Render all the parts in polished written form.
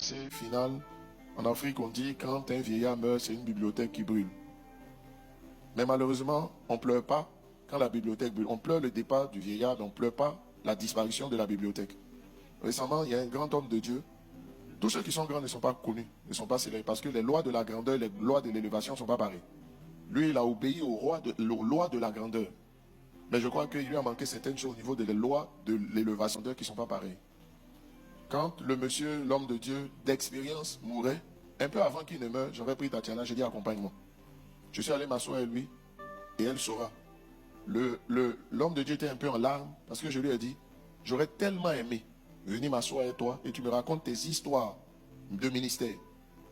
pensée finale. En Afrique, on dit quand un vieillard meurt, c'est une bibliothèque qui brûle. Mais malheureusement, on ne pleure pas quand la bibliothèque brûle. On pleure le départ du vieillard, mais on ne pleure pas la disparition de la bibliothèque. Récemment, il y a un grand homme de Dieu. Tous ceux qui sont grands ne sont pas connus, ne sont pas célèbres, parce que les lois de la grandeur, les lois de l'élévation ne sont pas pareilles. Lui, il a obéi aux lois de la grandeur. Mais je crois qu'il lui a manqué certaines choses au niveau des lois de l'élévation qui ne sont pas pareilles. Quand le monsieur, l'homme de Dieu d'expérience mourait, un peu avant qu'il ne meure, j'avais pris Tatiana, j'ai dit accompagne-moi. Je suis allé m'asseoir avec lui et elle saura. L'homme de Dieu était un peu en larmes parce que je lui ai dit, j'aurais tellement aimé venir m'asseoir avec toi et tu me racontes tes histoires de ministère.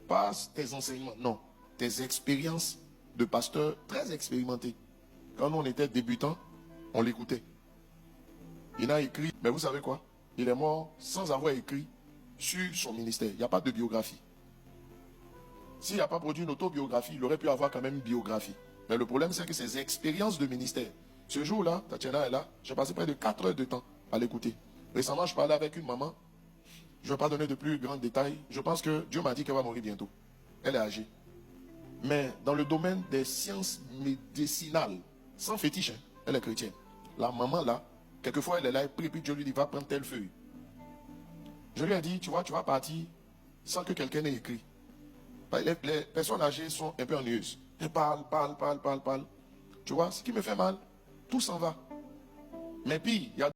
Pas tes enseignements, non. Tes expériences de pasteur très expérimenté. Quand nous on était débutants, on l'écoutait. Il a écrit, mais vous savez quoi? Il est mort sans avoir écrit sur son ministère. Il n'y a pas de biographie. S'il n'a pas produit une autobiographie, il aurait pu avoir quand même une biographie. Mais le problème, c'est que ses expériences de ministère. Ce jour-là, Tatiana est là, j'ai passé près de 4 heures de temps à l'écouter. Récemment, je parlais avec une maman. Je ne vais pas donner de plus grands détails. Je pense que Dieu m'a dit qu'elle va mourir bientôt. Elle est âgée. Mais dans le domaine des sciences médicinales, sans fétiche, hein, elle est chrétienne. La maman là, quelquefois elle est là, elle prie, puis Dieu lui dit, va prendre telle feuille. Je lui ai dit, tu vois, tu vas partir sans que quelqu'un ait écrit. Les personnes âgées sont un peu ennuyeuses. Elles parlent. Tu vois, ce qui me fait mal, tout s'en va. Mais puis, il y a